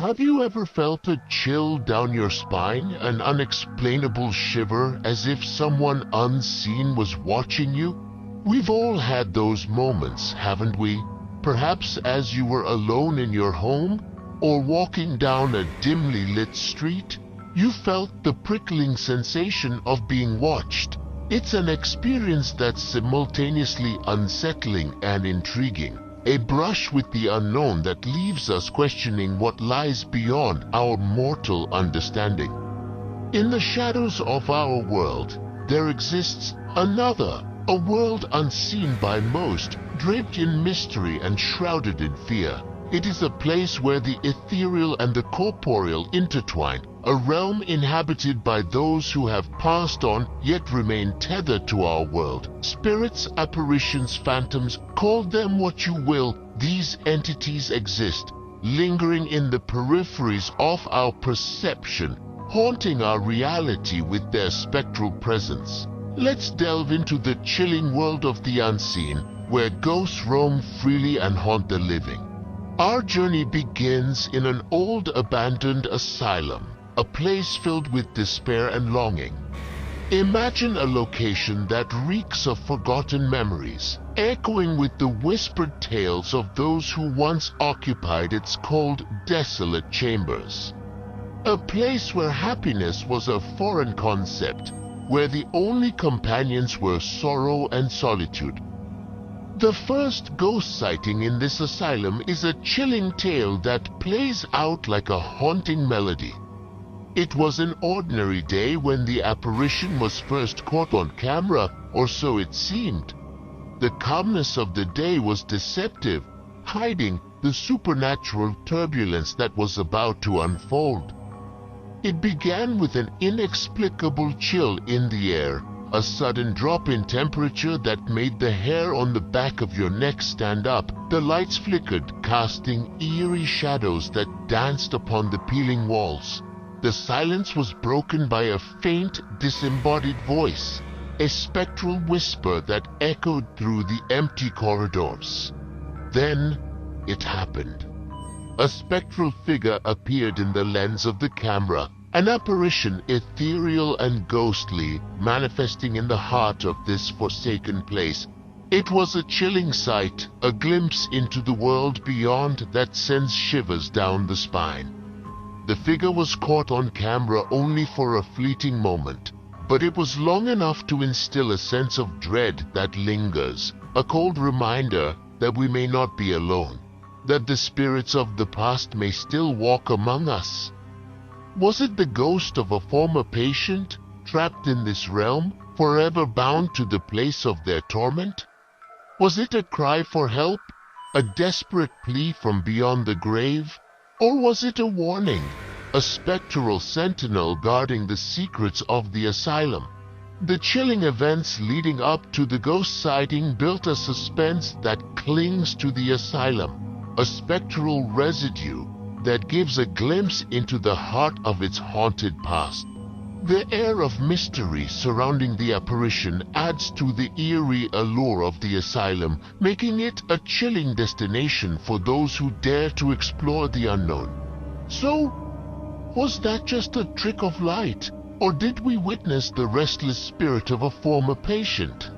Have you ever felt a chill down your spine, an unexplainable shiver as if someone unseen was watching you? We've all had those moments, haven't we? Perhaps as you were alone in your home, or walking down a dimly lit street, you felt the prickling sensation of being watched. It's an experience that's simultaneously unsettling and intriguing. A brush with the unknown that leaves us questioning what lies beyond our mortal understanding. In the shadows of our world, there exists another, a world unseen by most, draped in mystery and shrouded in fear. It is a place where the ethereal and the corporeal intertwine, a realm inhabited by those who have passed on yet remain tethered to our world. Spirits, apparitions, phantoms, call them what you will, these entities exist, lingering in the peripheries of our perception, haunting our reality with their spectral presence. Let's delve into the chilling world of the unseen, where ghosts roam freely and haunt the living. Our journey begins in an old abandoned asylum, a place filled with despair and longing. Imagine a location that reeks of forgotten memories, echoing with the whispered tales of those who once occupied its cold, desolate chambers. A place where happiness was a foreign concept, where the only companions were sorrow and solitude. The first ghost sighting in this asylum is a chilling tale that plays out like a haunting melody. It was an ordinary day when the apparition was first caught on camera, or so it seemed. The calmness of the day was deceptive, hiding the supernatural turbulence that was about to unfold. It began with an inexplicable chill in the air, a sudden drop in temperature that made the hair on the back of your neck stand up. The lights flickered, casting eerie shadows that danced upon the peeling walls. The silence was broken by a faint, disembodied voice, a spectral whisper that echoed through the empty corridors. Then it happened. A spectral figure appeared in the lens of the camera, an apparition ethereal and ghostly, manifesting in the heart of this forsaken place. It was a chilling sight, a glimpse into the world beyond that sends shivers down the spine. The figure was caught on camera only for a fleeting moment, but it was long enough to instill a sense of dread that lingers, a cold reminder that we may not be alone, that the spirits of the past may still walk among us. Was it the ghost of a former patient, trapped in this realm, forever bound to the place of their torment? Was it a cry for help, a desperate plea from beyond the grave? Or was it a warning, a spectral sentinel guarding the secrets of the asylum? The chilling events leading up to the ghost sighting built a suspense that clings to the asylum, a spectral residue that gives a glimpse into the heart of its haunted past. The air of mystery surrounding the apparition adds to the eerie allure of the asylum, making it a chilling destination for those who dare to explore the unknown. So, was that just a trick of light, or did we witness the restless spirit of a former patient?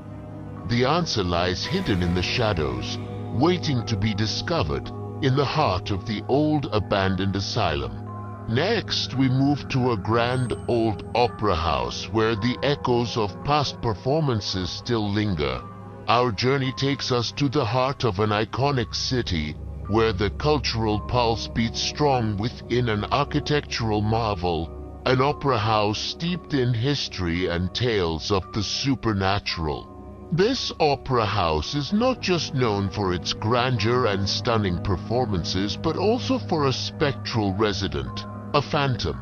The answer lies hidden in the shadows, waiting to be discovered in the heart of the old abandoned asylum. Next, we move to a grand old opera house where the echoes of past performances still linger. Our journey takes us to the heart of an iconic city where the cultural pulse beats strong within an architectural marvel, an opera house steeped in history and tales of the supernatural. This opera house is not just known for its grandeur and stunning performances, but also for a spectral resident, a phantom.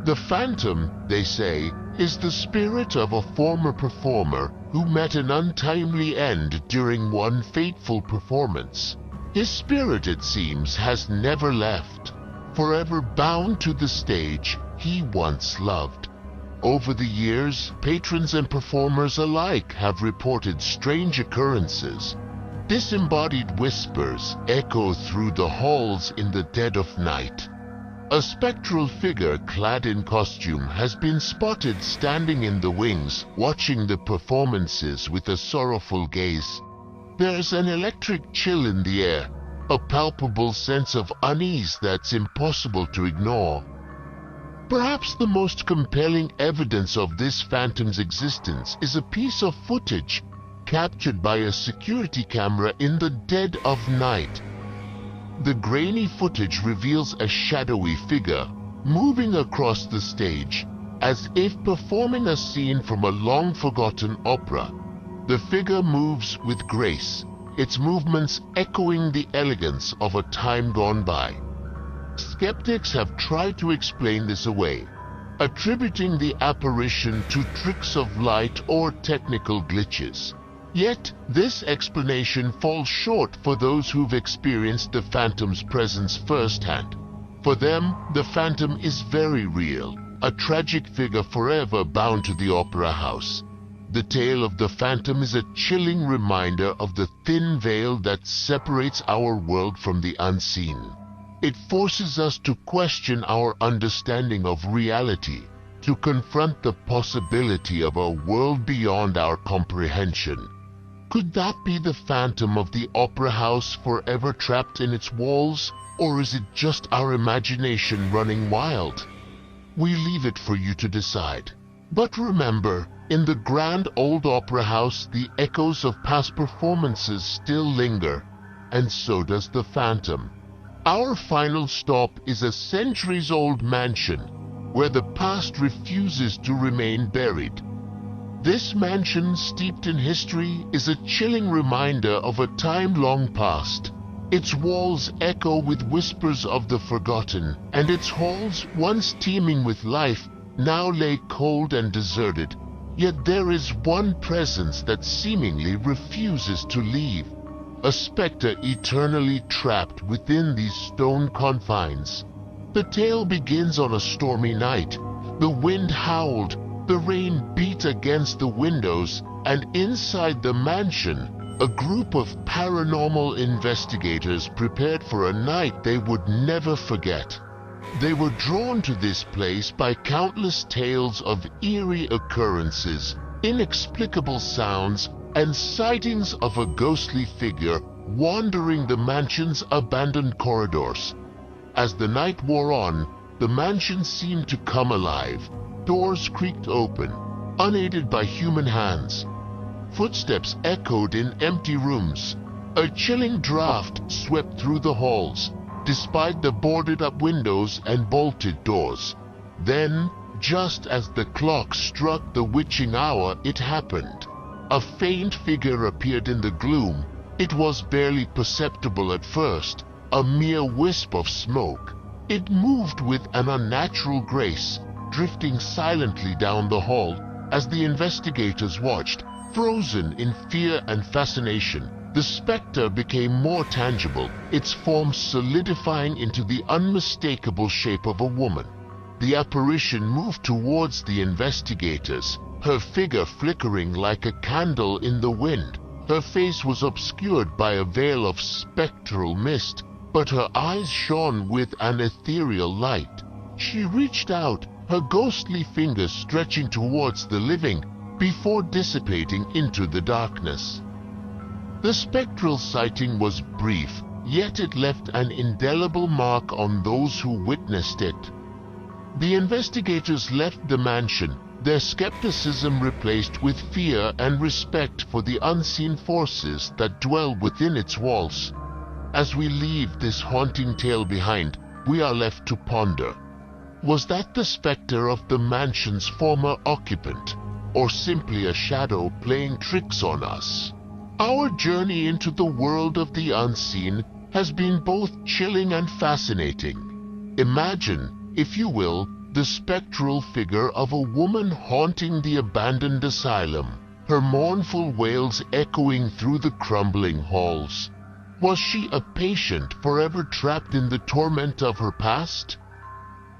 The phantom, they say, is the spirit of a former performer who met an untimely end during one fateful performance. His spirit, it seems, has never left, forever bound to the stage he once loved. Over the years, patrons and performers alike have reported strange occurrences. Disembodied whispers echo through the halls in the dead of night. A spectral figure clad in costume has been spotted standing in the wings, watching the performances with a sorrowful gaze. There's an electric chill in the air, a palpable sense of unease that's impossible to ignore. Perhaps the most compelling evidence of this phantom's existence is a piece of footage captured by a security camera in the dead of night. The grainy footage reveals a shadowy figure moving across the stage, as if performing a scene from a long-forgotten opera. The figure moves with grace, its movements echoing the elegance of a time gone by. Skeptics have tried to explain this away, attributing the apparition to tricks of light or technical glitches. Yet, this explanation falls short for those who've experienced the phantom's presence firsthand. For them, the phantom is very real, a tragic figure forever bound to the opera house. The tale of the phantom is a chilling reminder of the thin veil that separates our world from the unseen. It forces us to question our understanding of reality, to confront the possibility of a world beyond our comprehension. Could that be the phantom of the opera house forever trapped in its walls, or is it just our imagination running wild? We leave it for you to decide. But remember, in the grand old opera house, the echoes of past performances still linger, and so does the phantom. Our final stop is a centuries-old mansion, where the past refuses to remain buried. This mansion, steeped in history, is a chilling reminder of a time long past. Its walls echo with whispers of the forgotten, and its halls, once teeming with life, now lay cold and deserted. Yet there is one presence that seemingly refuses to leave, a specter eternally trapped within these stone confines. The tale begins on a stormy night. The wind howled, the rain beat against the windows, and inside the mansion, a group of paranormal investigators prepared for a night they would never forget. They were drawn to this place by countless tales of eerie occurrences, inexplicable sounds, and sightings of a ghostly figure wandering the mansion's abandoned corridors. As the night wore on, the mansion seemed to come alive. Doors creaked open, unaided by human hands. Footsteps echoed in empty rooms. A chilling draft swept through the halls, despite the boarded-up windows and bolted doors. Then, just as the clock struck the witching hour, it happened. A faint figure appeared in the gloom. It was barely perceptible at first, a mere wisp of smoke. It moved with an unnatural grace, drifting silently down the hall as the investigators watched, frozen in fear and fascination. The specter became more tangible, its form solidifying into the unmistakable shape of a woman. The apparition moved towards the investigators, her figure flickering like a candle in the wind. Her face was obscured by a veil of spectral mist, but her eyes shone with an ethereal light. She reached out, her ghostly fingers stretching towards the living, before dissipating into the darkness. The spectral sighting was brief, yet it left an indelible mark on those who witnessed it. The investigators left the mansion, their skepticism replaced with fear and respect for the unseen forces that dwell within its walls. As we leave this haunting tale behind, we are left to ponder. Was that the specter of the mansion's former occupant, or simply a shadow playing tricks on us? Our journey into the world of the unseen has been both chilling and fascinating. Imagine, if you will, the spectral figure of a woman haunting the abandoned asylum, her mournful wails echoing through the crumbling halls. Was she a patient forever trapped in the torment of her past?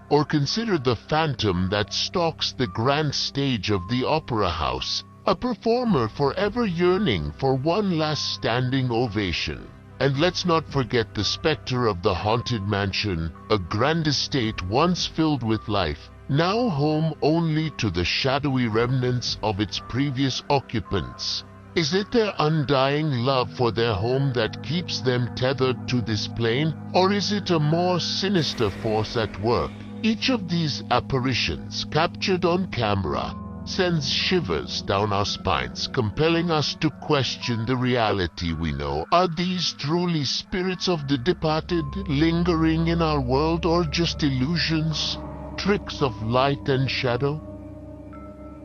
Or consider the phantom that stalks the grand stage of the opera house, a performer forever yearning for one last standing ovation. And let's not forget the specter of the haunted mansion, a grand estate once filled with life, now home only to the shadowy remnants of its previous occupants. Is it their undying love for their home that keeps them tethered to this plane, or is it a more sinister force at work? Each of these apparitions, captured on camera, sends shivers down our spines, compelling us to question the reality we know. Are these truly spirits of the departed, lingering in our world, or just illusions, tricks of light and shadow?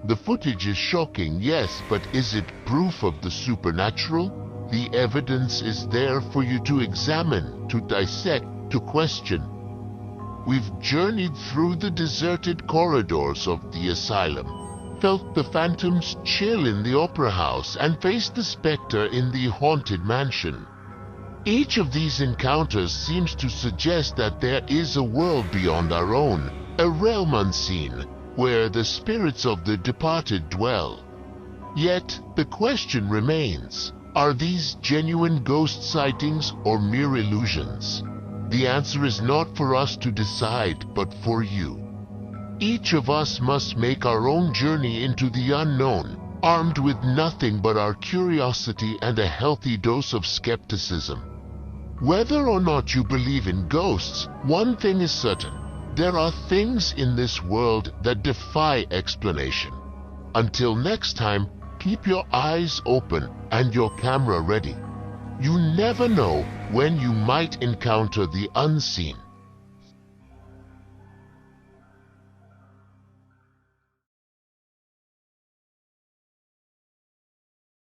The footage is shocking, yes, but is it proof of the supernatural? The evidence is there for you to examine, to dissect, to question. We've journeyed through the deserted corridors of the asylum, felt the phantom's chill in the opera house, and faced the specter in the haunted mansion. Each of these encounters seems to suggest that there is a world beyond our own, a realm unseen, where the spirits of the departed dwell. Yet, the question remains, are these genuine ghost sightings or mere illusions? The answer is not for us to decide, but for you. Each of us must make our own journey into the unknown, armed with nothing but our curiosity and a healthy dose of skepticism. Whether or not you believe in ghosts, one thing is certain. There are things in this world that defy explanation. Until next time, keep your eyes open and your camera ready. You never know when you might encounter the unseen.